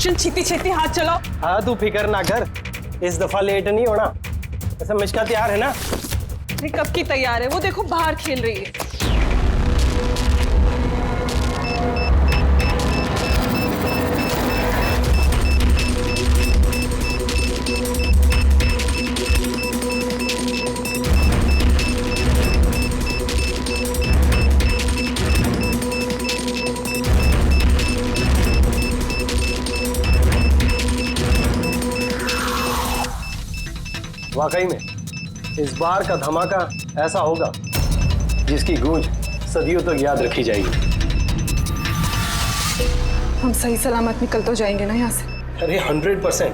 दुष्यंत छेती छेती हाथ चलाओ। हाँ तू फिक्र ना कर, इस दफा लेट नहीं होना। ऐसा मिष्का तैयार है ना? अरे कब की तैयार है, वो देखो बाहर खेल रही है। वाकई में इस बार का धमाका ऐसा होगा जिसकी गूंज सदियों तक याद रखी जाएगी। हम सही सलामत निकल तो जाएंगे ना यहाँ से? अरे 100%।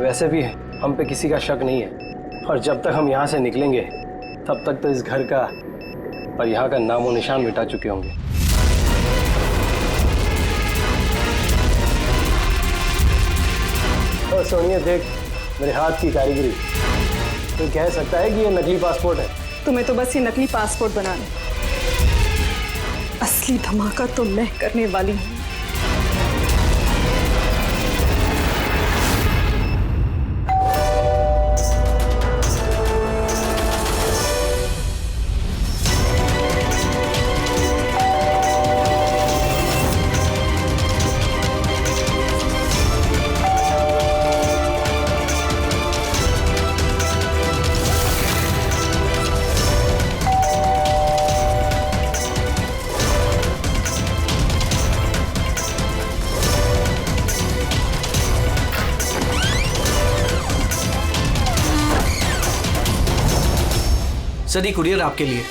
वैसे भी हम पे किसी का शक नहीं है, और जब तक हम यहाँ से निकलेंगे तब तक तो इस घर का और यहाँ का नामो निशान मिटा चुके होंगे। और सोनिया देख मेरे हाथ की कारीगरी, तो कह सकता है कि ये नकली पासपोर्ट है। तुम्हें तो बस ये नकली पासपोर्ट बनाना है, असली धमाका तो मैं करने वाली हूँ। सर कुरियर आपके लिए।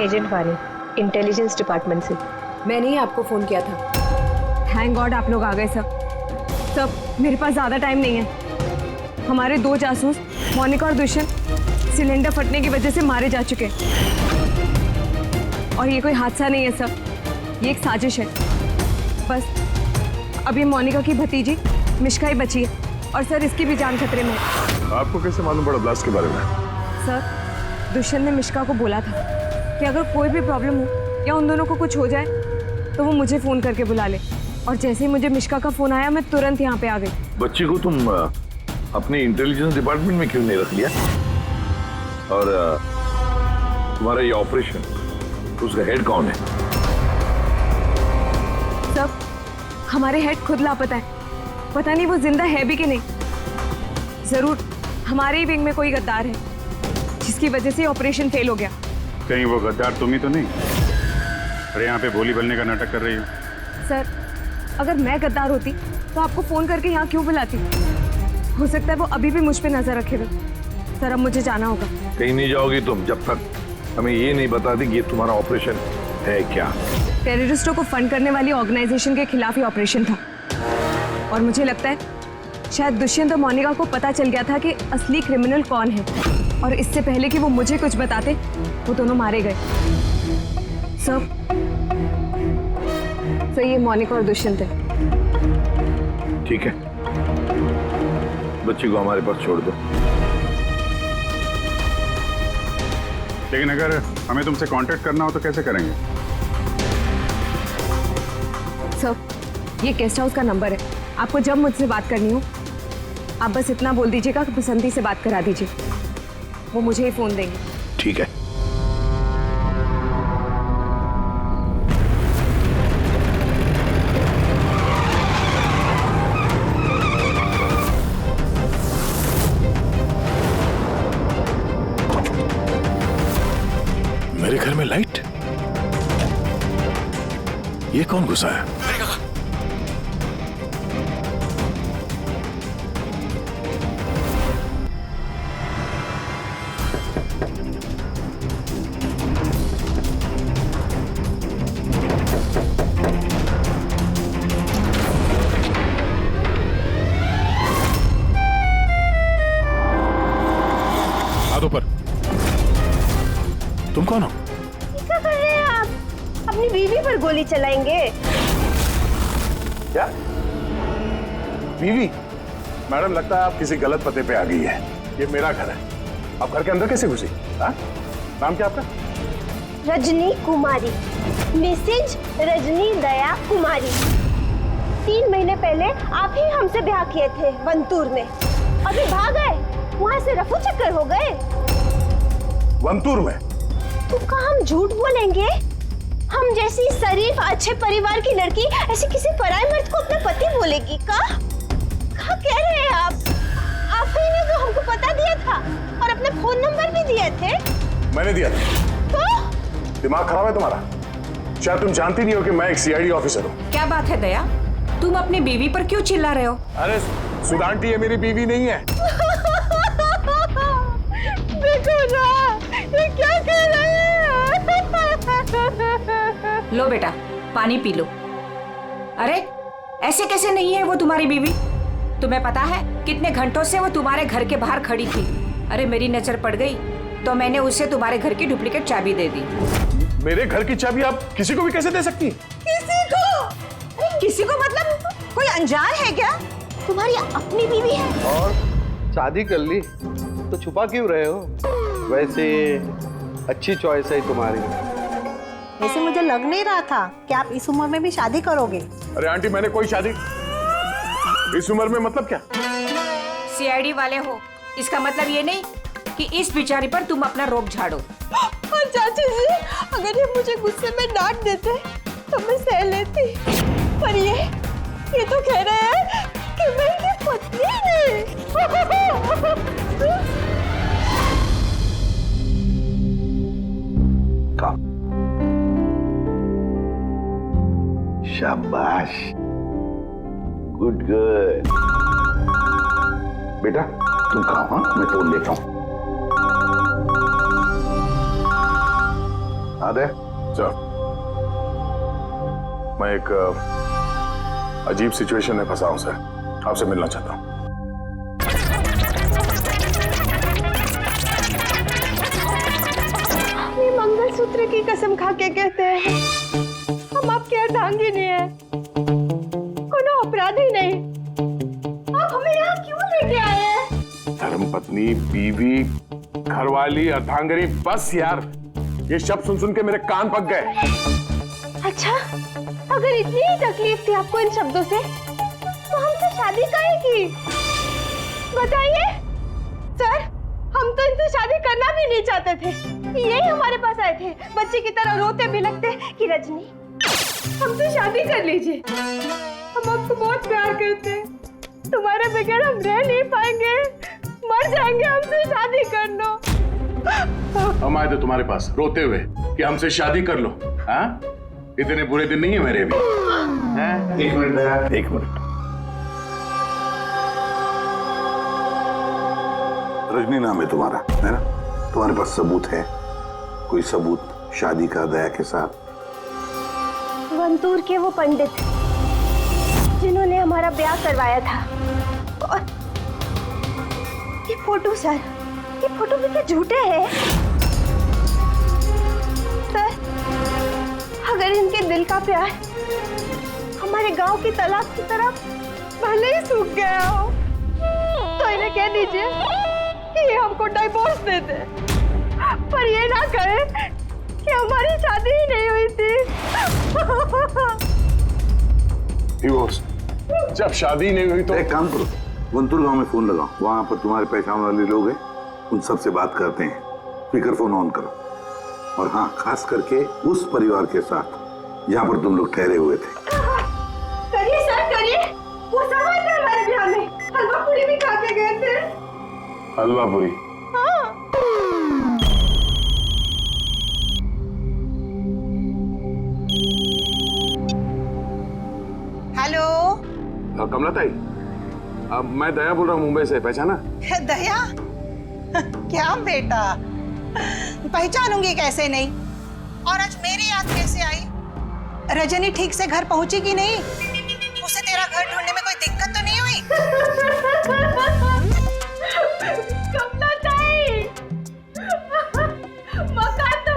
एजेंट वानी, इंटेलिजेंस डिपार्टमेंट से। मैंने ही आपको फोन किया था। थैंक गॉड आप लोग आ गए सब। मेरे पास ज्यादा टाइम नहीं है। हमारे 2 जासूस मोनिका और दुष्यंत सिलेंडर फटने की वजह से मारे जा चुके हैं। और ये कोई हादसा नहीं है सब, ये एक साजिश है। बस अब ये मोनिका की भतीजी मिष्का ही बची है, और सर इसकी भी जान खतरे में है। आपको कैसे मालूम पड़ा ब्लास्ट के बारे में? सर दुष्यंत ने मिष्का को बोला था कि अगर कोई भी प्रॉब्लम हो या उन दोनों को कुछ हो जाए तो वो मुझे फोन करके बुला ले। और जैसे ही मुझे मिष्का का फोन आया मैं तुरंत यहाँ पे आ गई। बच्ची को तुम अपने इंटेलिजेंस डिपार्टमेंट में क्यों नहीं रख लिया? और तुम्हारा ये ऑपरेशन, उसका हेड कौन है? सब हमारे हेड खुद लापता है, पता नहीं वो जिंदा है भी कि नहीं। जरूर हमारे ही विंग में कोई गद्दार है जिसकी वजह से ऑपरेशन फेल हो गया। कहीं वो गद्दार तुम ही तो नहीं? अरे यहाँ पे बोली बनने का नाटक कर रही हो। सर अगर मैं गद्दार होती तो आपको फोन करके यहाँ क्यों बुलाती? हो सकता है वो अभी भी मुझ पे नजर रखे हुए। सर अब मुझे जाना होगा। कहीं नहीं जाओगी तुम जब तक हमें ये नहीं बता दी कि ये तुम्हारा ऑपरेशन है क्या। टेररिस्टों को फंड करने वाली ऑर्गेनाइजेशन के खिलाफ ही ऑपरेशन था, और मुझे लगता है शायद दुष्यंत और मोनिका को पता चल गया था कि असली क्रिमिनल कौन है, और इससे पहले कि वो मुझे कुछ बताते वो दोनों मारे गए। सर ये मोनिका और दुष्यंत है। ठीक है, बच्ची को हमारे पास छोड़ दो। लेकिन अगर हमें तुमसे कांटेक्ट करना हो तो कैसे करेंगे? सर ये गेस्ट हाउस का नंबर है, आपको जब मुझसे बात करनी हो आप बस इतना बोल दीजिएगा कि बसंती से बात करा दीजिए, वो मुझे ही फोन देंगे। ठीक है। मेरे घर में लाइट? ये कौन घुसा है? तुम कौन हो? क्या कर रहे हैं आप? अपनी बीवी पर गोली चलाएंगे? क्या बीवी? मैडम लगता है आप किसी गलत पते पे आ गई है। ये मेरा घर है, आप घर के अंदर कैसे घुसी? हाँ? नाम क्या आपका? रजनी कुमारी, मिसेज रजनी दया कुमारी। 3 महीने पहले आप ही हमसे ब्याह किए थे वंतूर में, अभी भाग गए, वहां से रफू चक्कर हो गए। वंतूर में? तो कहा हम झूठ बोलेंगे? हम जैसी शरीफ अच्छे परिवार की लड़की ऐसे किसी पराये मर्द को अपना पति बोलेगी? का कह रहे हैं आप ही ने तो हमको पता दिया था और अपने फोन नंबर भी दिए थे। मैंने दिया था। तो दिमाग खराब है तुम्हारा? शायद तुम जानती नहीं हो कि मैं एक सीआईडी ऑफिसर हूँ। क्या बात है दया, तुम अपनी बीवी पर क्यों चिल्ला रहे हो? अरे सुधांटी ये मेरी बीवी नहीं है। देखो ना, ये क्या कह रहे हैं? लो बेटा पानी पी लो। अरे ऐसे कैसे नहीं है वो तुम्हारी बीवी? तुम्हें पता है कितने घंटों से वो तुम्हारे घर के बाहर खड़ी थी। अरे मेरी नजर पड़ गई तो मैंने उसे तुम्हारे घर की डुप्लीकेट चाबी दे दी। मेरे घर की चाबी आप किसी को भी कैसे दे सकती? किसी को? किसी को मतलब कोई अनजान है क्या? तुम्हारी अपनी बीवी है। और शादी कर ली तो छुपा क्यों रहे हो? वैसे अच्छी चॉइस है तुम्हारी। वैसे मुझे लग नहीं रहा था कि आप इस उम्र में भी शादी करोगे। अरे आंटी मैंने कोई शादी इस उम्र में मतलब क्या? सीआईडी वाले हो, इसका मतलब ये नहीं कि इस बिचारी पर तुम अपना रोब झाड़ो। और चाची जी, अगर ये मुझे गुस्से में डांट देते तो मैं सह लेती, पर ये तो कह रहे हैं कि मैं इनकी पत्नी नहीं। शाबाश, गुड गर्ल। बेटा तुम कहाँ? हाँ मैं फोन लेता हूँ। आदे चल, मैं एक अजीब सिचुएशन में फंसा हूं सर, आपसे मिलना चाहता हूँ। ये मंगलसूत्र की कसम खा के कहते हैं हम आपके अर्धांगी नहीं है, कोनो अपराधी नहीं। आप हमें यहाँ क्यों लेके आए हैं? धर्मपत्नी, बीवी, घरवाली, अर्धांगिनी, बस यार ये शब्द सुन सुन के मेरे कान पक गए। अच्छा, अगर इतनी ही तकलीफ थी आपको इन शब्दों से, तो हमसे शादी काहे की? बताइए सर, हम तो इनसे शादी करना भी नहीं चाहते थे। यही हमारे पास आए थे बच्चे की तरह रोते बिलखते कि रजनी हमसे शादी कर लीजिए, हम आपको बहुत प्यार करते हैं, तुम्हारे बगैर हम रह नहीं पाएंगे, मर जाएंगे, हमसे शादी कर लो। हम आए थे तुम्हारे पास रोते हुए कि हमसे शादी कर लो। हाँ, इतने बुरे दिन नहीं है मेरे भी। एक मिनट दया, एक मिनट। रजनी नाम है तुम्हारा, है ना? तुम्हारे पास सबूत है? कोई सबूत शादी का दया के साथ? वंतूर के वो पंडित जिन्होंने हमारा ब्याह करवाया था, और ये फोटो सर, ये फोटो भी क्या झूठे हैं? सर, अगर इनके दिल का प्यार हमारे गांव की तालाब की तरह भले ही सूख गया हो, तो इन्हें कह दीजिए कि ये हमको डिवोर्स दे दे, पर ये ना कहे कि हमारी शादी ही नहीं हुई थी। डिवोर्स? जब शादी नहीं हुई तो एक काम करो, वंतूर गांव में फोन लगाओ, वहां पर तुम्हारे पहचान वाले लोग हैं, उन सब से बात करते हैं। स्पीकर फोन ऑन करो, और हाँ, खास करके उस परिवार के साथ जहाँ पर तुम लोग ठहरे हुए थे। करिए सर, करिए। वो सब आए थे हमारे ब्याह में, हलवा पूरी भी खा के गए थे। हलवा पूरी? हाँ। हेलो कमला ताई, अब मैं दया बोल रहा हूँ मुंबई से, पहचाना? दया? क्या बेटा, पहचानूंगी कैसे नहीं? और आज मेरी याद कैसे आई? रजनी ठीक से घर पहुंची कि नहीं? उसे तेरा घर ढूंढने में कोई दिक्कत तो नहीं हुई? कमला ताई, मकान तो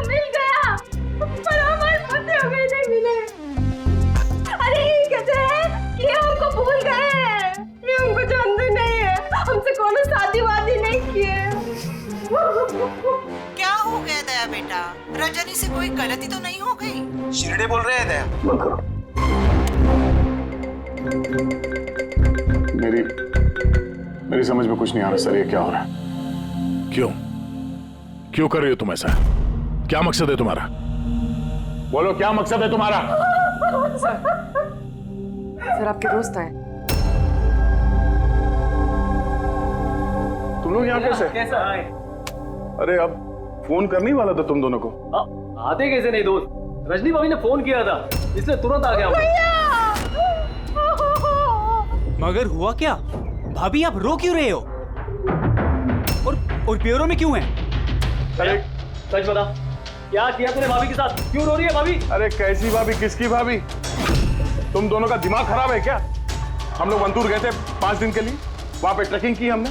रजनी से कोई गलती तो नहीं हो गई? शिरडे बोल रहे हैं दया। बंद करो। मेरी समझ में कुछ नहीं आ रहा सर, ये क्या हो रहा है? क्यों क्यों कर रही हो तुम ऐसा? क्या मकसद है तुम्हारा? बोलो, क्या मकसद है तुम्हारा? सर आपके दोस्त आए। तुम लोग यहाँ कैसे? कैसा आए? अरे अब फोन करने ही वाला था तुम दोनों को। आते कैसे नहीं दोस्त? रजनी भाभी ने फोन किया था, इसलिए तुरंत आ गया। मगर हुआ क्या? भाभी आप रो क्यों रहे हो? और प्योरो में क्यों हैं? अरे सच बता, क्या किया तूने भाभी के साथ? क्यों रो रही है भाभी? अरे कैसी भाभी, किसकी भाभी? तुम दोनों का दिमाग खराब है क्या? हम लोग वंतूर गए थे 5 दिन के लिए, वहां पे ट्रैकिंग की हमने,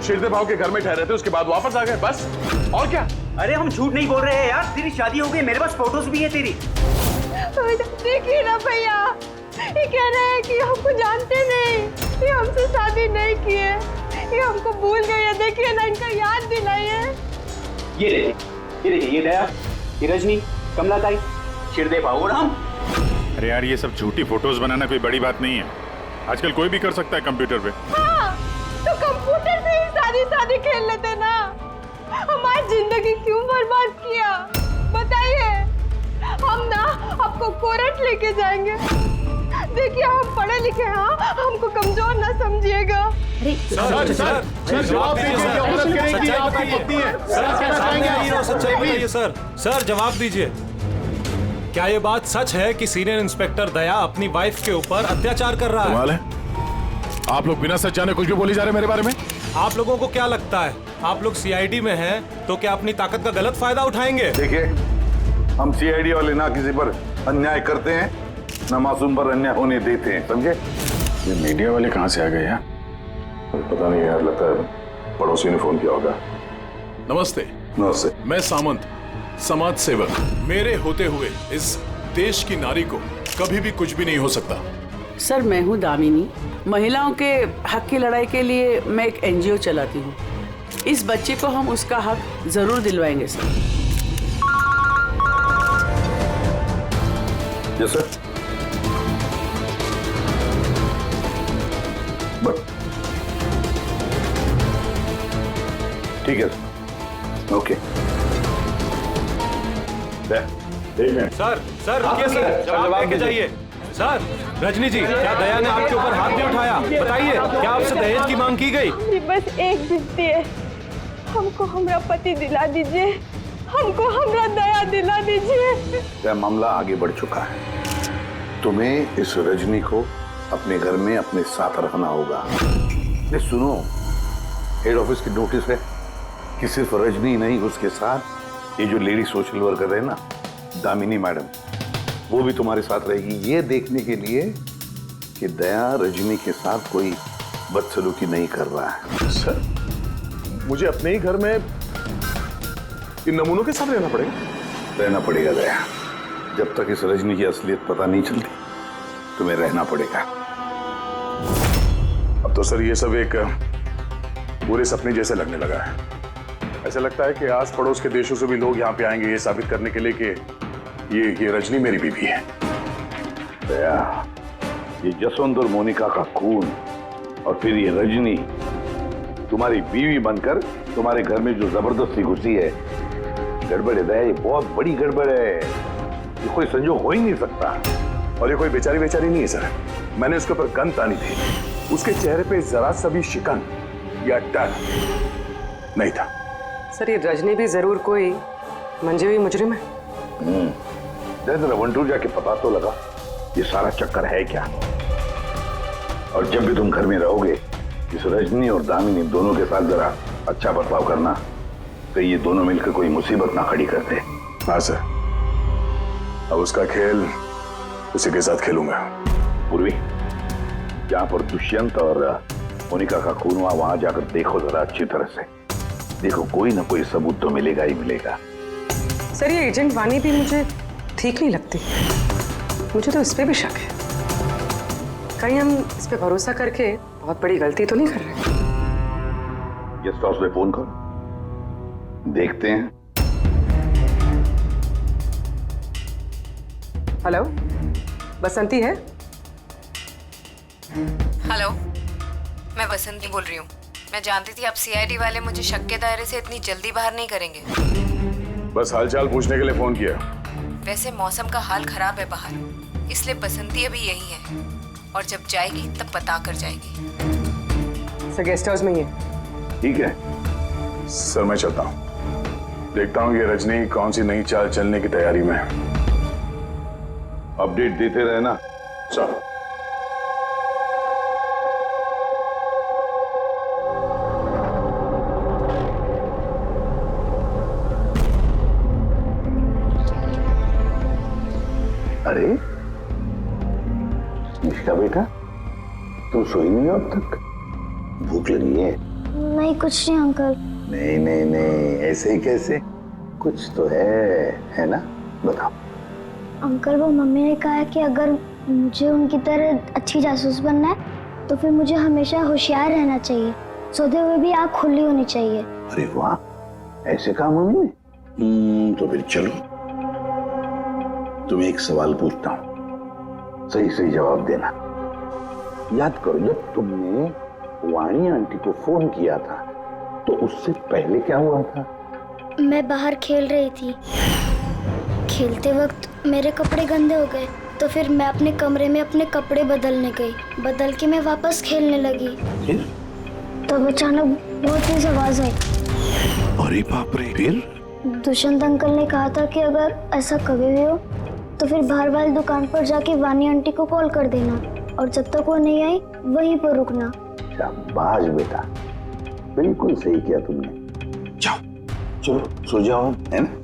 शिरदे भाव के घर में ठहरे थे, उसके बाद वापस आ गए, बस। और क्या? अरे हम झूठ नहीं बोल रहे हैं यार, तेरी शादी हो गई, मेरे पास फोटोज भी है तेरी। देखिए ना भैया, ये कह रहे हैं कि हमको जानते नहीं, ये हमसे शादी नहीं किए, ये हमको भूल गए हैं। देखिए ना, इनका याद दिलाइए। ये देखिए, ये दया, ये रजनी, कमला ताई, शिरदे भाऊ और हम। अरे यार, ये सब झूठी फोटोज बनाना कोई बड़ी बात नहीं है, आजकल कोई भी कर सकता है कंप्यूटर पे। हाँ, तो कंप्यूटर से ही शादी खेल लेते ना। हमारी जिंदगी क्यों बर्बाद किया बताइए? हम ना आपको कोर्ट लेके जाएंगे। देखिए हम पढ़े लिखे हैं, हमको कमजोर ना समझिएगा। सर जवाब दीजिए, औरत कहेगी कि आपकी पत्नी है। सर कहना चाहेंगे, सच्चाई बताइए सर। सर जवाब दीजिए, क्या ये बात सच है कि सीनियर इंस्पेक्टर दया अपनी वाइफ के ऊपर अत्याचार कर रहा है? कमाल है, आप लोग बिना सच जाने कुछ भी बोली जा रहे हैं मेरे बारे में। आप लोगों को क्या लगता है, आप लोग सीआईडी में हैं तो क्या अपनी ताकत का गलत फायदा उठाएंगे? देखिए, हम सीआईडी वाले ना किसी पर अन्याय करते हैं, ना मासूम पर अन्याय होने देते हैं, समझे? ये मीडिया वाले कहाँ से आ गए यार? पता नहीं यार, लगता है पड़ोसी ने फोन किया होगा। नमस्ते। नमस्ते। मैं सामंत, समाज सेवक। मेरे होते हुए इस देश की नारी को कभी भी कुछ भी नहीं हो सकता। सर मैं हूँ दामिनी, महिलाओं के हक की लड़ाई के लिए मैं एक एनजीओ चलाती हूँ। इस बच्चे को हम उसका हक जरूर दिलवाएंगे सर। Yes sir. ठीक है सर, ओके। सर रुकिए सर, जवाब देके जाइए। सर रजनी जी, क्या दया ने आपके ऊपर हाथ नहीं उठाया? बताइए, क्या आपसे दहेज की मांग की गई? बस एक विनती है, हमको हमरा पति दिला दीजिए, हमको हमरा दया दिला दीजिए। यह मामला आगे बढ़ चुका है, तुम्हें इस रजनी को अपने घर में अपने साथ रखना होगा। सुनो, हेड ऑफिस की नोटिस है कि सिर्फ रजनी नहीं, उसके साथ ये जो लेडी सोशल वर्कर है ना, दामिनी मैडम, वो भी तुम्हारे साथ रहेगी, ये देखने के लिए कि दया रजनी के साथ कोई बदसलूकी नहीं कर रहा है। सर, मुझे अपने ही घर में इन नमूनों के साथ रहना पड़ेगा? रहना पड़ेगा दया, जब तक इस रजनी की असलियत पता नहीं चलती तुम्हें रहना पड़ेगा। अब तो सर ये सब एक बुरे सपने जैसे लगने लगा है। ऐसा लगता है कि आस पड़ोस के देशों से भी लोग यहाँ पे आएंगे ये साबित करने के लिए कि ये रजनी मेरी बीवी है। दया, ये जसवंत और मोनिका का खून और फिर ये रजनी तुम्हारी बीवी बनकर तुम्हारे घर में जो जबरदस्ती घुसी है, गड़बड़ है दया, ये बहुत बड़ी गड़बड़ है, ये कोई संजोग हो ही नहीं सकता। और ये कोई बेचारी नहीं है सर, मैंने उसके ऊपर गन तानी थी, उसके चेहरे पे जरा सा भी शिकन या डर नहीं था। सर ये रजनी भी जरूर कोई मंजे हुई मुजरिम है। जरा वंटूर जाके पता तो लगा ये सारा चक्कर है क्या। और जब भी तुम घर में रहोगे, इस रजनी और दामिनी दोनों के साथ जरा अच्छा बर्ताव करना, तो ये दोनों मिलकर कोई मुसीबत ना खड़ी करते। हाँ सर, अब उसका खेल उसी के साथ खेलूंगा। पूर्वी, जहाँ पर दुष्यंत और मोनिका का खून हुआ, वहां जाकर देखो जरा अच्छी तरह से, देखो कोई ना कोई सबूत तो मिलेगा ही मिलेगा। सर ये एजेंट वानी भी मुझे ठीक नहीं लगती, मुझे तो इस पे भी शक है। कहीं हम इस पे भरोसा करके बहुत बड़ी गलती तो नहीं कर रहे? गेस्ट हाउस में फोन करो, देखते हैं हेलो, बसंती है? हेलो, मैं बसंती बोल रही हूँ। मैं जानती थी अब सीआईडी वाले मुझे शक के दायरे से इतनी जल्दी बाहर नहीं करेंगे। बस हालचाल पूछने के लिए फोन किया। वैसे मौसम का हाल खराब है बाहर, इसलिए बसंती अभी यही है और जब जाएगी तब बता कर जाएगी। सर गेस्ट हाउस में ही है। ठीक है सर, मैं चलता हूँ। देखता हूँ ये रजनी कौन सी नई चाल चलने की तैयारी में है। अपडेट देते रहना। चलो। अरे निष्का बेटा, तुम सोई नहीं हो अब तक? भूख लगी है? नहीं कुछ नहीं अंकल। नहीं नहीं नहीं, ऐसे ही कैसे? कुछ तो है ना? बताओ। अंकल वो मम्मी ने कहा है कि अगर मुझे उनकी तरह अच्छी जासूस बनना है तो फिर मुझे हमेशा होशियार रहना चाहिए, सोते हुए भी आँख खुली होनी चाहिए। अरे वाह, ऐसे कहा मम्मी ने? तो फिर चलो, तुम्हें एक सवाल पूछता हूँ, सही सही जवाब देना। याद करो, जब तुमने वाणी आंटी को फोन किया था तो उससे पहले क्या हुआ था? मैं बाहर खेल रही थी, खेलते वक्त मेरे कपड़े गंदे हो गए तो फिर मैं अपने कमरे में अपने कपड़े बदलने गई, बदल के मैं वापस खेलने लगी। फिर? तब अचानक बहुत तेज आवाज आई। अरे बाप रे! फिर? दुष्यंत अंकल ने कहा था कि अगर ऐसा कभी भी हो तो फिर बाहर वाली दुकान पर जाके वानी आंटी को कॉल कर देना और जब तक वो नहीं आई वहीं पर रुकना। शाबाश बेटा, बिल्कुल सही किया तुमने। जाओ, चलो सो जाओ, है ना?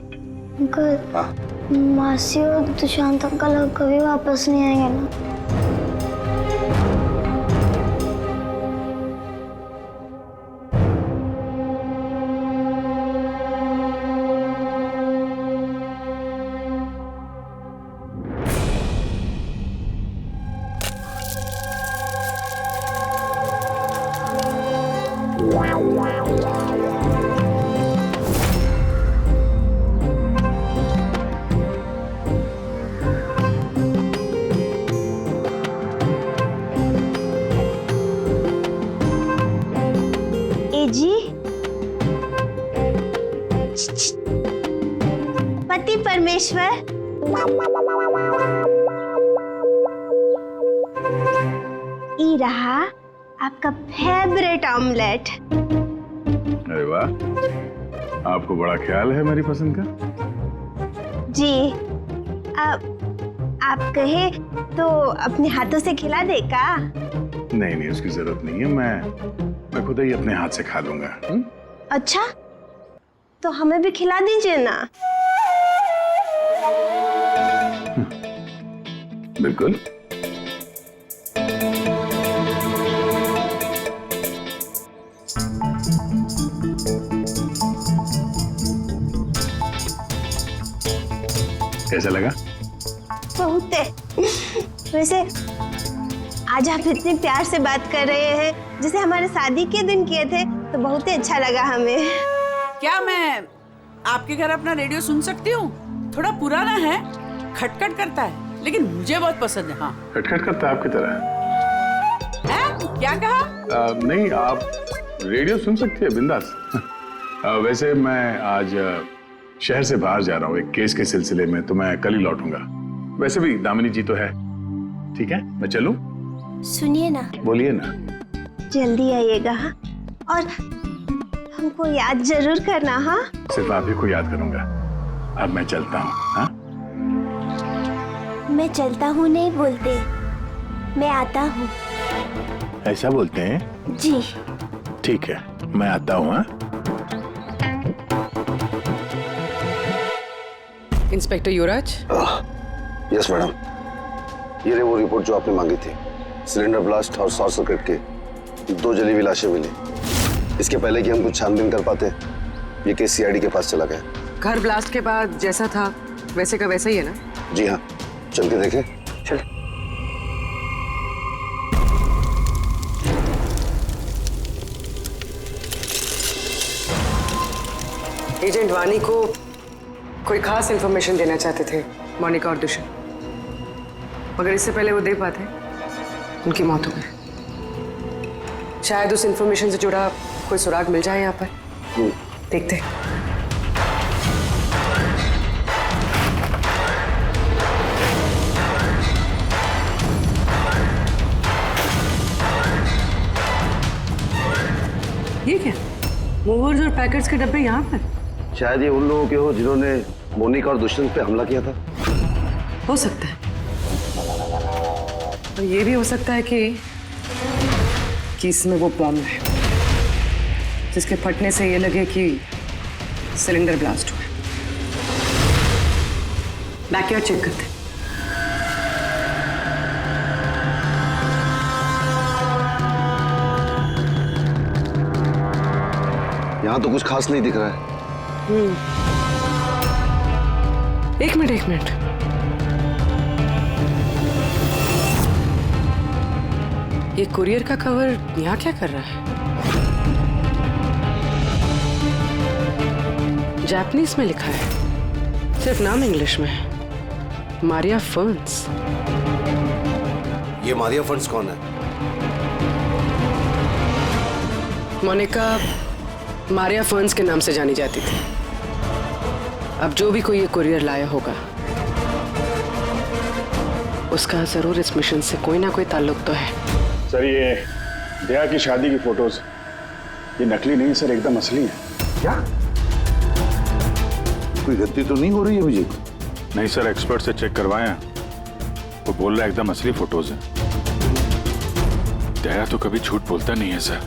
अंकल, हाँ? मासी और दुष्यंत अंकल कभी वापस नहीं आएंगे ना? जी पति परमेश्वर, ई रहा आपका फेवरेट ऑमलेट। अरे वाह, आपको बड़ा ख्याल है मेरी पसंद का। जी, आप कहे तो अपने हाथों से खिला दे का? नहीं नहीं, उसकी जरूरत नहीं है, मैं खुद ही अपने हाथ से खा लूंगा। अच्छा, तो हमें भी खिला दीजिए ना। बिल्कुल। कैसा लगा? बहुत है। वैसे आज आप इतने प्यार से बात कर रहे हैं जैसे हमारे शादी के दिन किए थे, तो बहुत ही अच्छा लगा हमें। क्या मैं आपके घर अपना रेडियो सुन सकती हूँ? थोड़ा पुराना है, खटखट करता है, लेकिन मुझे बहुत पसंद है। हाँ, खटखट करता है आपकी तरह। क्या कहा? नहीं, आप रेडियो सुन सकती है बिंदास। वैसे मैं आज शहर से बाहर जा रहा हूँ एक केस के सिलसिले में, तो मैं कल ही लौटूंगा। वैसे भी दामिनी जी तो है। ठीक है, मैं चलूं? सुनिए ना। बोलिए ना। जल्दी आइएगा और हमको याद जरूर करना। हाँ, सिर्फ आप ही को याद करूंगा। अब मैं चलता हूँ। हाँ, मैं चलता हूँ नहीं बोलते, मैं आता हूँ। ऐसा बोलते हैं? जी ठीक है, मैं आता हूँ। हाँ, इंस्पेक्टर युवराज। यस मैडम, ये रही वो रिपोर्ट जो आपने मांगी थी। सिलेंडर ब्लास्ट और शॉर्ट सर्किट के 2 जली हुई लाशें मिली। इसके पहले कि हम कुछ छानबीन कर पाते, ये केस सीआईडी के पास चला गया। घर ब्लास्ट के बाद जैसा था वैसे का वैसा ही है ना? जी हाँ, चल के देखें। चल। एजेंट वानी को कोई खास इंफॉर्मेशन देना चाहते थे मोनिका और दुष्यंत। मगर इससे पहले वो दे पाते उनकी मौत हो गई। शायद उस इंफॉर्मेशन से जुड़ा कोई सुराग मिल जाए यहाँ पर। देखते हैं। ये क्या? मूवर्स और पैकेट्स के डब्बे यहाँ पर? शायद ये उन लोगों के हो जिन्होंने मोनिका और दुष्यंत पे हमला किया था। हो सकता है। और ये भी हो सकता है कि इसमें वो बॉम्ब है जिसके फटने से ये लगे कि सिलेंडर ब्लास्ट हुआ। बैकयार्ड चेक करते हैं। यहाँ तो कुछ खास नहीं दिख रहा है। एक मिनट। ये कुरियर का कवर यहाँ क्या कर रहा है? जापानीज में लिखा है, सिर्फ नाम इंग्लिश में है, मारिया फर्न्स। ये मारिया फर्न्स कौन है? मोनिका मारिया फर्न्स के नाम से जानी जाती थी। अब जो भी कोई ये कुरियर लाया होगा उसका जरूर इस मिशन से कोई ना कोई ताल्लुक तो है। सर ये दया की शादी की फोटोज ये नकली नहीं सर, एकदम असली है। क्या? कोई गलती तो नहीं हो रही है अभिजीत? नहीं सर, एक्सपर्ट से चेक करवाए हैं, वो बोल रहा है एकदम असली फोटोज है। दया तो कभी झूठ बोलता नहीं है सर,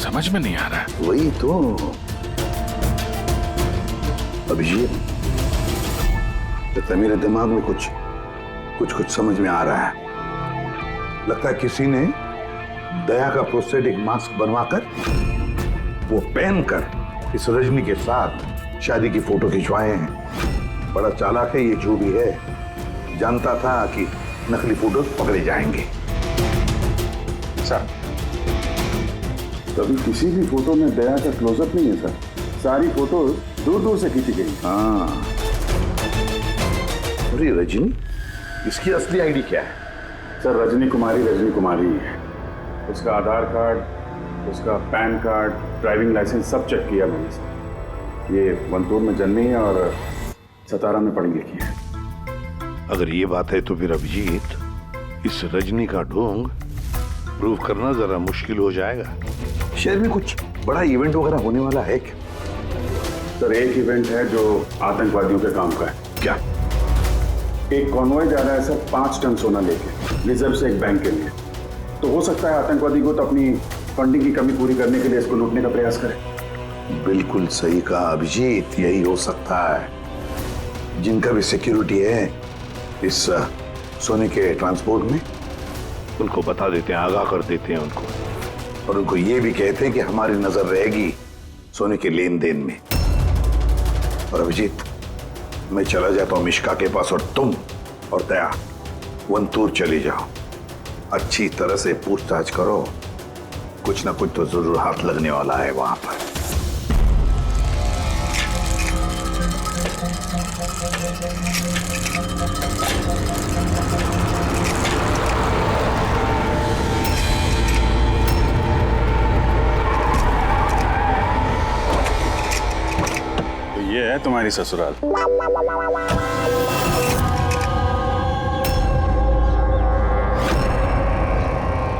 समझ में नहीं आ रहा है। वही तो अभिजीत, लगता है मेरे दिमाग में कुछ समझ में आ रहा है। लगता है किसी ने दया का प्रोस्थेटिक मास्क बनवाकर वो पहनकर इस रजनी के साथ शादी की फोटो खिंचवाए हैं। बड़ा चालाक है ये जो भी है, जानता था कि नकली फोटो पकड़े जाएंगे। सर कभी किसी भी फोटो में दया का क्लोजअप नहीं है सर, सारी फोटो दूर दूर से खींची गई। हाँ, अरे रजनी, इसकी असली आईडी क्या है? सर रजनी कुमारी है। उसका आधार कार्ड, उसका पैन कार्ड, ड्राइविंग लाइसेंस सब चेक किया मैंने सर। ये वंतूर में जन्मी है और सतारा में पढ़ी लिखी है। अगर ये बात है तो फिर अभिजीत, इस रजनी का ढोंग प्रूव करना जरा मुश्किल हो जाएगा। शहर में कुछ बड़ा इवेंट वगैरह होने वाला है क्या? सर एक इवेंट है जो आतंकवादियों के काम का है। क्या? एक कॉन्वॉय जा रहा है सर 5 टन सोना लेके रिजर्व से एक बैंक के लिए। तो हो सकता है आतंकवादी को तो अपनी फंडिंग की कमी पूरी करने के लिए इसको लूटने का प्रयास करें। बिल्कुल सही कहा अभिजीत, यही हो सकता है। जिनका भी सिक्योरिटी है इस सोने के ट्रांसपोर्ट में, उनको बता देते हैं, आगाह कर देते हैं उनको, और उनको ये भी कहते हैं कि हमारी नजर रहेगी सोने के लेन देन में। और अभिजीत, मैं चला जाता हूं मिश्का के पास और तुम और दया वंतूर चले जाओ। अच्छी तरह से पूछताछ करो, कुछ ना कुछ तो जरूर हाथ लगने वाला है वहां पर। तो ये है तुम्हारी ससुराल।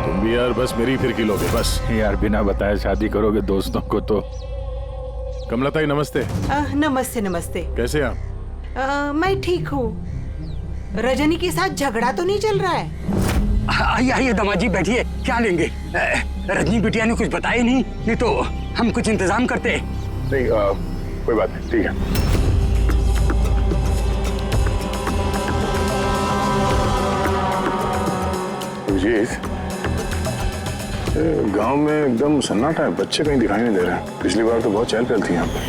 तुम भी यार बस मेरी फिर लोगे बस यार, बिना बताए शादी करोगे दोस्तों को तो। कमलताई नमस्ते। नमस्ते नमस्ते। कैसे आप? मैं ठीक हूँ। रजनी के साथ झगड़ा तो नहीं चल रहा है? आइए दामाद जी बैठिए, क्या लेंगे? रजनी बिटिया ने कुछ बताया नहीं तो हम कुछ इंतजाम करते। नहीं कोई बात नहीं, ठीक है। गांव में एकदम सन्नाटा है, बच्चे कहीं दिखाई नहीं दे रहे हैं। पिछली बार तो बहुत चहल पहल थी यहाँ पे।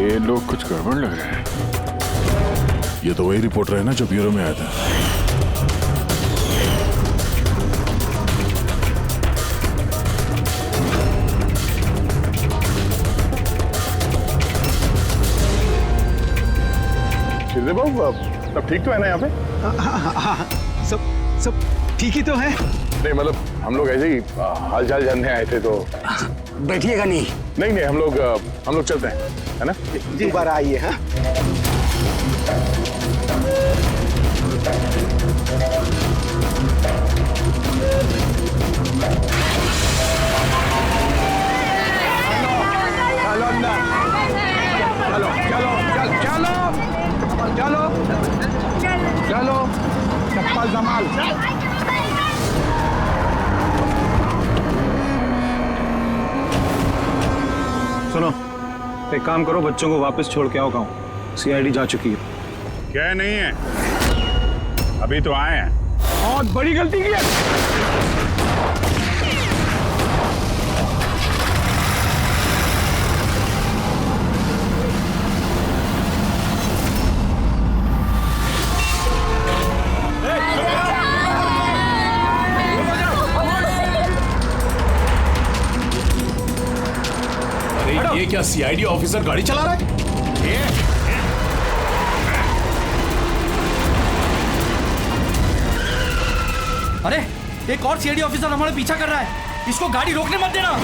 ये लोग कुछ गड़बड़ लग रहे हैं। ये तो वही रिपोर्टर है ना जो ब्यूरो में आया था। सब ठीक तो है ना यहाँ पे? हाँ, सब ठीक ही तो है। नहीं मतलब हम लोग ऐसे ही हाल चाल जानने आए थे तो। बैठिएगा नहीं? नहीं हम लोग चलते हैं, है ना? दोबारा आइए। हाँ चलो चप्पल संभाल। सुनो, एक काम करो, बच्चों को वापस छोड़ के आओ गाँव। सीआईडी जा चुकी है। क्या नहीं है, अभी तो आए हैं। बहुत बड़ी गलती की है। ये क्या सीआईडी ऑफिसर गाड़ी चला रहा है? अरे एक और सीआईडी ऑफिसर हमारे पीछा कर रहा है, इसको गाड़ी रोकने मत देना।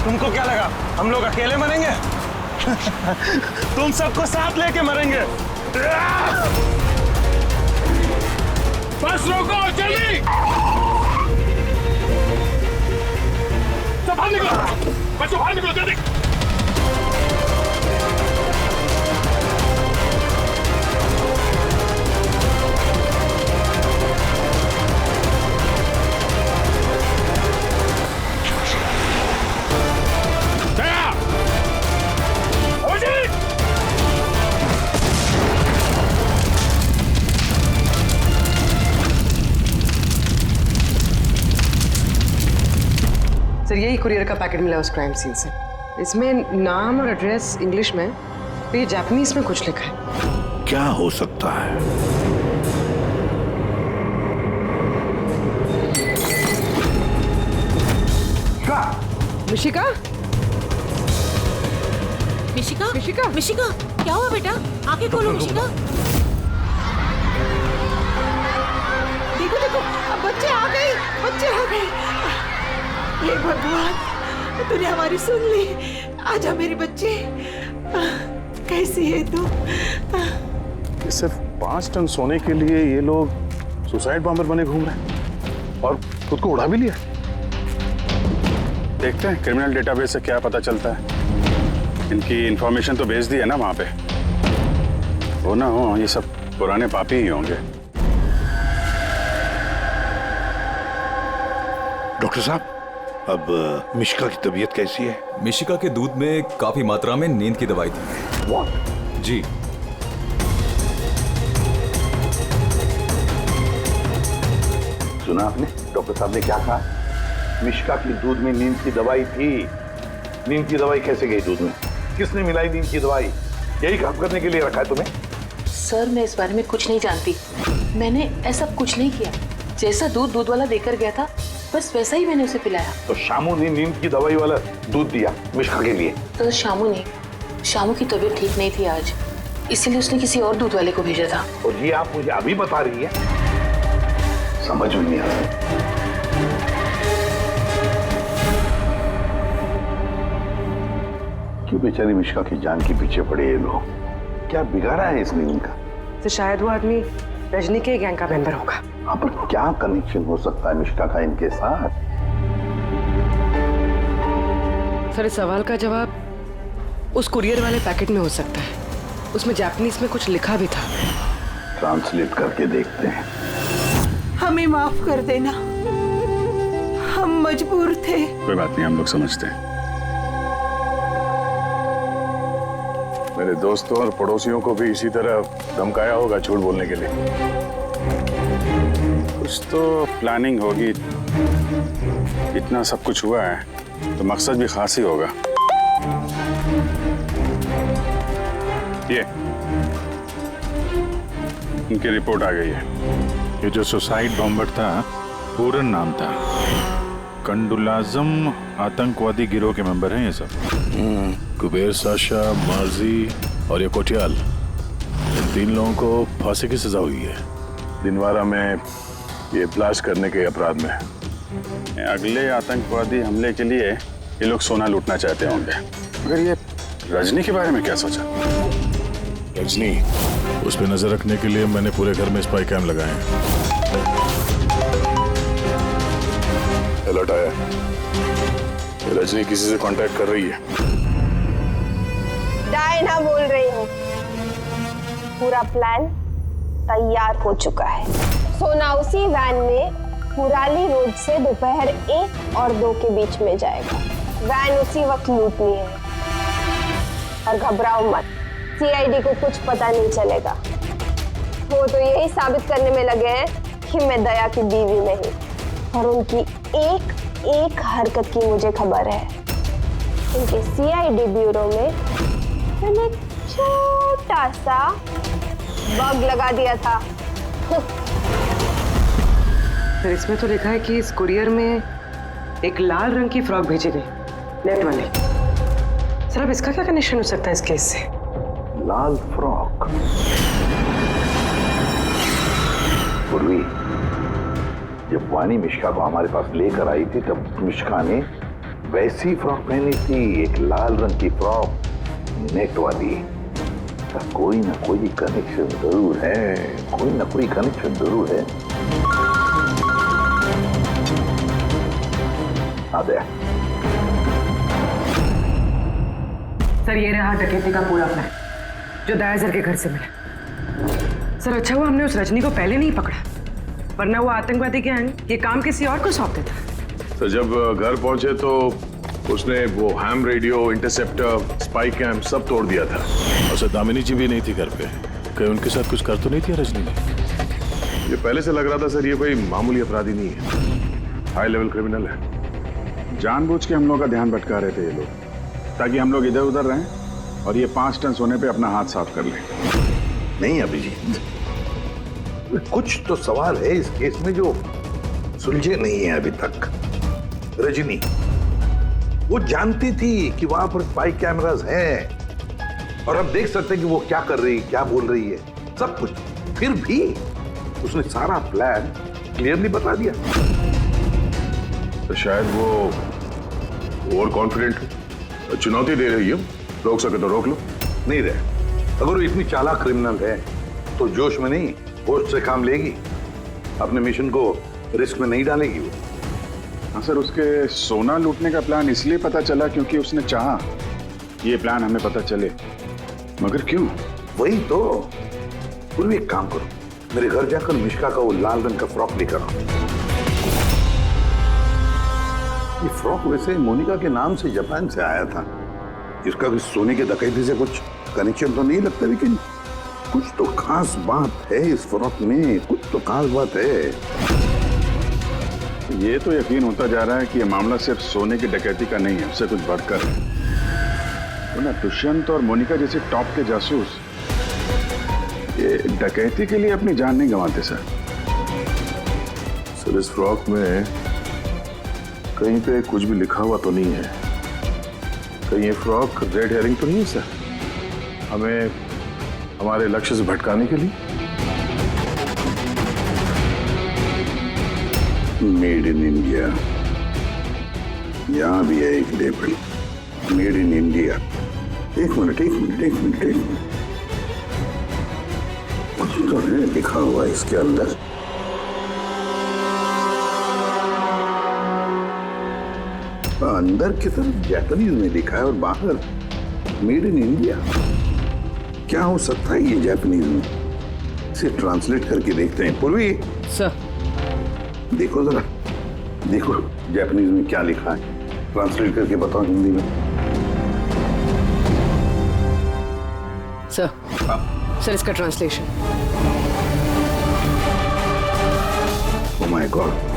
तुमको क्या लगा हम लोग अकेले मरेंगे? तुम सबको साथ लेके मरेंगे। बस रोको, जल्दी। सब बाहर निकलो, बच्चों बाहर निकलो जल्दी। सर यही कुरियर का पैकेट मिला उस क्राइम सीन से। इसमें नाम और एड्रेस इंग्लिश में, तो ये जापानीज में कुछ लिखा है। क्या हो सकता है? मिशिका? मिशिका? मिशिका? मिशिका, क्या हुआ बेटा? आंखें खोलो मिशिका। देखो देखो, अब बच्चे आ गए, बच्चे आ गए। हे भगवान, तूने हमारी सुन ली। आजा मेरे बच्चे। कैसी है तू? सिर्फ 5 टन सोने के लिए ये लोग सुसाइड बॉम्बर बने घूम रहे हैं और खुद को उड़ा भी लिया। देखते हैं क्रिमिनल डेटाबेस से क्या पता चलता है। इनकी इंफॉर्मेशन तो भेज दी है ना वहां पे। वो ना हो ये सब पुराने पापी ही होंगे। डॉक्टर साहब, अब मिशिका की तबीयत कैसी है? मिशिका के दूध में काफी मात्रा में नींद की दवाई थी। What? जी। सुना आपने डॉक्टर साहब ने क्या कहा? मिशिका की दूध में नींद की दवाई थी। नींद की दवाई कैसे गई दूध में? किसने मिलाई नींद की दवाई? यही काम करने के लिए रखा है तुम्हें? सर मैं इस बारे में कुछ नहीं जानती। मैंने ऐसा कुछ नहीं किया। जैसा दूध दूध वाला देकर गया था बस वैसा ही मैंने उसे पिलाया। तो शामू ने नींद की दवाई वाला दूध दिया मिशिका के लिए? तो शामू की तबीयत ठीक नहीं थी आज, इसलिए उसने किसी और दूध वाले को भेजा था। और ये आप मुझे अभी बता रही है? समझ में नहीं आ रहा। क्यों बेचारी मिशिका की जान के पीछे पड़े ये लोग? क्या बिगाड़ा है इसने इनका? तो शायद वो आदमी रजनी के गैंग का मेंबर होगा। हाँ, पर क्या कनेक्शन हो सकता है मिश्का का इनके साथ? सर, इस सवाल का जवाब उस कुरियर वाले पैकेट में हो सकता है। उसमें जापानीज में कुछ लिखा भी था। ट्रांसलेट करके देखते हैं। हमें माफ कर देना, हम मजबूर थे। कोई बात नहीं, हम लोग समझते हैं। मेरे दोस्तों और पड़ोसियों को भी इसी तरह धमकाया होगा झूठ बोलने के लिए। कुछ तो प्लानिंग होगी। इतना सब कुछ हुआ है तो मकसद भी खास ही होगा। ये इनकी रिपोर्ट आ गई है। ये जो सुसाइड बॉम्बर था, पूरन नाम था। कंडुलाजम आतंकवादी गिरोह के मेंबर हैं ये सब। कुबेर साशा, मार्जी और ये कोटियाल, इन 3 लोगों को फांसी की सजा हुई है दिनवारा में ये ब्लास्ट करने के अपराध में। अगले आतंकवादी हमले के लिए ये लोग सोना लूटना चाहते होंगे। मगर ये रजनी के बारे में क्या सोचा? रजनी, उस पर नजर रखने के लिए मैंने पूरे घर में स्पाई कैम लगाए हैं। अलर्ट आया, रजनी किसी से कांटेक्ट कर रही है। डायना बोल रही हूँ। पूरा प्लान तैयार हो चुका है। सोना उसी वैन में मुराली रोड से दोपहर 1 और 2 के बीच में जाएगा। वैन उसी वक्त लूटनी है। और घबराओ मत, सीआईडी को कुछ पता नहीं चलेगा। वो तो यही साबित करने में लगे हैं कि मैं दया की बीवी नहीं। और उनकी एक एक हरकत की मुझे खबर है। उनके सीआईडी ब्यूरो में मैंने छोटा सा बग लगा दिया था। सर, इसमें तो लिखा है कि इस कुरियर में एक लाल रंग की फ्रॉक भेजी गई, नेट वाली। सर, अब इसका क्या कनेक्शन हो सकता है इस केस से? लाल फ्रॉक? पूर्वी, जब वानी मिश्का को हमारे पास लेकर आई थी तब मिश्का ने वैसी फ्रॉक पहनी थी, एक लाल रंग की फ्रॉक, नेट वाली। तो कोई ना कोई कनेक्शन जरूर है, कोई ना कोई कनेक्शन जरूर है। सर, ये रहा डकैती का पूरा प्लान जो दया सर के घर से मिला। सर, अच्छा हुआ हमने उस रजनी को पहले नहीं पकड़ा, वरना वो आतंकवादी गैंग ये काम किसी और को सौंप देता। तो जब घर पहुंचे तो उसने वो ham radio, interceptor, spy cam सब तोड़ दिया था। और सर, दामिनी जी भी नहीं थी घर पे। कहीं उनके साथ कुछ कर तो नहीं थी रजनी ने? ये पहले से लग रहा था सर, ये कोई मामूली अपराधी नहीं है, हाई लेवल क्रिमिनल है। जानबूझ के हम लोग का ध्यान भटका रहे थे ये लोग, ताकि हम लोग इधर उधर रहें और ये 5 टन सोने पे अपना हाथ साफ कर लें। नहीं अभिजीत, कुछ तो सवाल है इस केस में जो सुलझे नहीं है अभी तक। रजनी वो जानती थी कि वहां पर स्पाई कैमरास हैं और हम देख सकते हैं कि वो क्या कर रही, क्या बोल रही है, सब कुछ। फिर भी उसने सारा प्लान क्लियरली बता दिया। तो शायद वो ओवर कॉन्फिडेंट, चुनौती दे रही है। रोक सके तो रोक लो। नहीं रहे, अगर वो इतनी चालाक क्रिमिनल है तो जोश में नहीं, होश से काम लेगी। अपने मिशन को रिस्क में नहीं डालेगी वो। हाँ सर, उसके सोना लूटने का प्लान इसलिए पता चला क्योंकि उसने चाहा ये प्लान हमें पता चले। मगर क्यों? वही तो। पूर्वी एक काम करो, मेरे घर जाकर मिश्का का वो लाल रंग का फ्रॉक लेकर आओ। ये फ्रॉक वैसे मोनिका के नाम से जापान से आया था। इसका भी सोने के डकैती से कुछ कनेक्शन तो नहीं लगता, लेकिन कुछ तो खास बात है इस फ्रॉक में, कुछ तो खास बात है। ये तो यकीन होता जा रहा है कि ये मामला सिर्फ सोने की डकैती का नहीं है, उससे कुछ बढ़कर है। तो ना दुष्यंत और मोनिका जैसे टॉप के जासूस ये डकैती के लिए अपनी जान नहीं गंवाते सर। सर, इस फ्रॉक में कहीं पे कुछ भी लिखा हुआ तो नहीं है? कहीं ये फ्रॉक रेड हेयरिंग तो नहीं है सर, हमें हमारे लक्ष्य से भटकाने के लिए? मेड इन इंडिया, यहां भी है एक लेबल, मेड इन इंडिया। एक मिनट। कुछ तो है लिखा हुआ इसके अंदर। अंदर की तरफ जापानीज में लिखा है और बाहर मेड इन इंडिया। क्या हो सकता है ये जापानीज में? इसे ट्रांसलेट करके देखते हैं। पूर्वी सर, देखो जरा, देखो जापानीज में क्या लिखा है, ट्रांसलेट करके बताओ हिंदी में। सर इसका ट्रांसलेशन। ओह माय गॉड,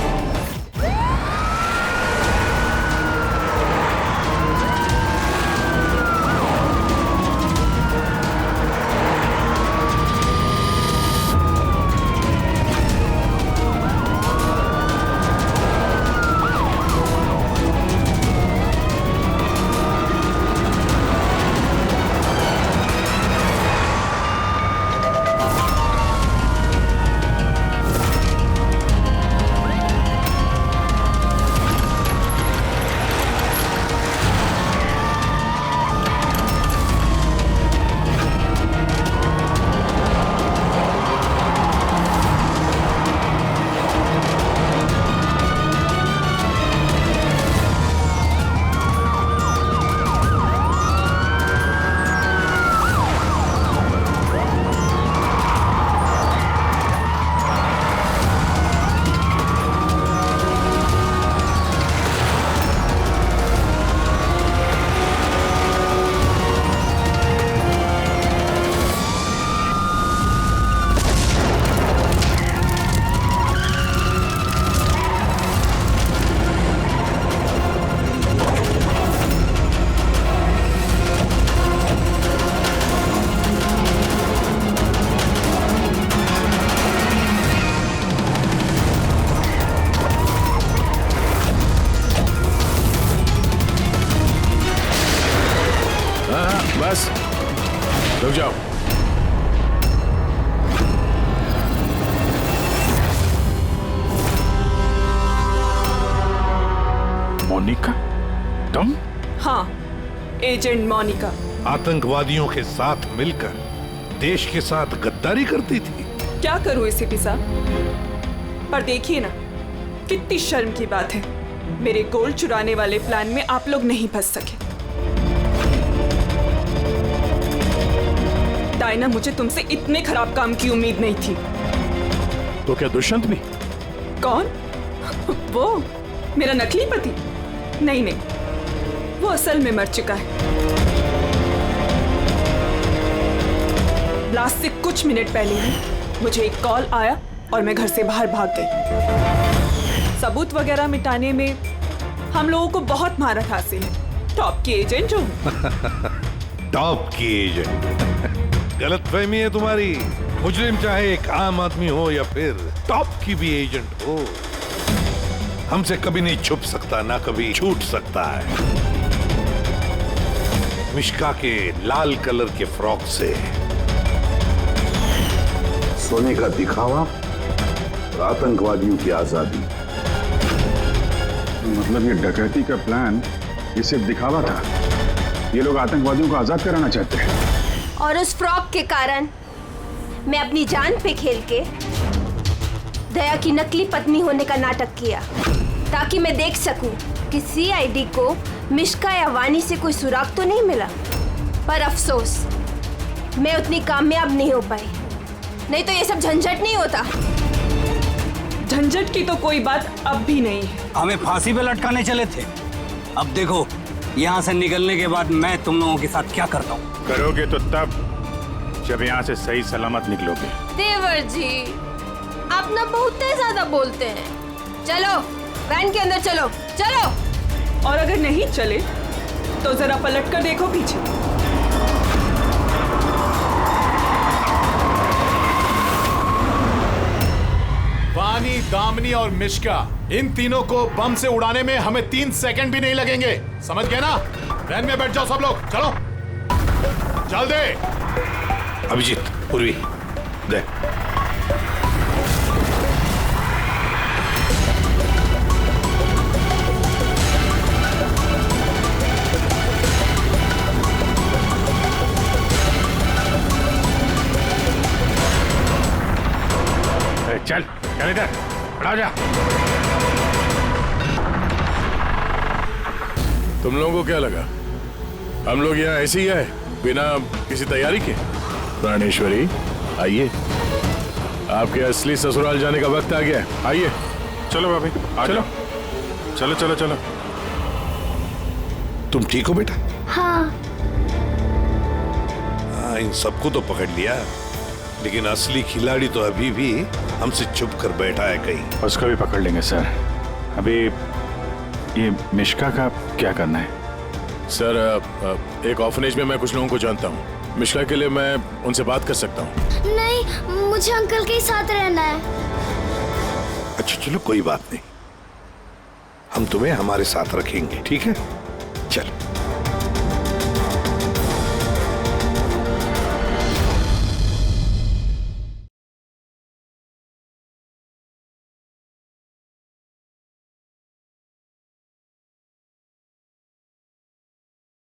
बस रुक जाओ। मोनिका, तुम? हाँ, एजेंट मोनिका। आतंकवादियों के साथ मिलकर देश के साथ गद्दारी करती थी। क्या करूं एसीपी साहब, पर देखिए ना, कितनी शर्म की बात है, मेरे गोल्ड चुराने वाले प्लान में आप लोग नहीं फंस सके। डायना, मुझे तुमसे इतने खराब काम की उम्मीद नहीं थी। तो क्या दुष्यंत भी? कौन? वो मेरा नकली पति? नहीं नहीं, वो असल में मर चुका है। ब्लास्ट से कुछ मिनट पहले ही मुझे एक कॉल आया और मैं घर से बाहर भाग गई। सबूत वगैरह मिटाने में हम लोगों को बहुत महारत हासिल है। टॉप की एजेंट हूँ। टॉप की एजेंट? गलतफहमी है तुम्हारी। मुजरिम चाहे एक आम आदमी हो या फिर टॉप की भी एजेंट हो, हमसे कभी नहीं छुप सकता, ना कभी छूट सकता है। मिश्का के लाल कलर के फ्रॉक से सोने का दिखावा और आतंकवादियों की आजादी। मतलब ये डकैती का प्लान ये सिर्फ दिखावा था? ये लोग आतंकवादियों को आजाद कराना चाहते हैं? और उस फ्रॉक के कारण मैं अपनी जान पे खेल के दया की नकली पत्नी होने का नाटक किया, ताकि मैं देख सकूं कि सीआईडी को मिश्का या वानी से कोई सुराग तो नहीं मिला। पर अफसोस, मैं उतनी कामयाब नहीं हो पाई, नहीं तो ये सब झंझट नहीं होता। झंझट की तो कोई बात अब भी नहीं है। हमें फांसी पे लटकाने चले थे, अब देखो यहाँ से निकलने के बाद मैं तुम लोगों के साथ क्या करता हूँ। करोगे तो तब जब यहाँ से सही सलामत निकलोगे। देवर जी, आप ना बहुत ज्यादा बोलते हैं। चलो वैन के अंदर चलो, चलो। और अगर नहीं चले तो जरा पलट कर देखो पीछे। वानी, दामिनी और मिश्का, इन तीनों को बम से उड़ाने में हमें 3 सेकंड भी नहीं लगेंगे। समझ गए ना? वैन में बैठ जाओ सब लोग, चलो जल्दी। अभिजीत, पूर्वी, दे। आजा। तुम लोगों को क्या लगा हम लोग यहाँ ऐसे ही आए बिना किसी तैयारी के? प्राणेश्वरी आइए, आपके असली ससुराल जाने का वक्त आ गया है। आइए। चलो भाभी, चलो चलो चलो चलो। तुम ठीक हो बेटा? हाँ। हाँ, इन सबको तो पकड़ लिया, लेकिन असली खिलाड़ी तो अभी भी हमसे छुप कर बैठा है कहीं। उसको भी पकड़ लेंगे सर। अभी ये मिश्का का क्या करना है? सर, एक ऑर्फनेज में मैं कुछ लोगों को जानता हूँ। मिश्का के लिए मैं उनसे बात कर सकता हूँ। नहीं, मुझे अंकल के साथ रहना है। अच्छा चलो, कोई बात नहीं, हम तुम्हें हमारे साथ रखेंगे, ठीक है? चलो।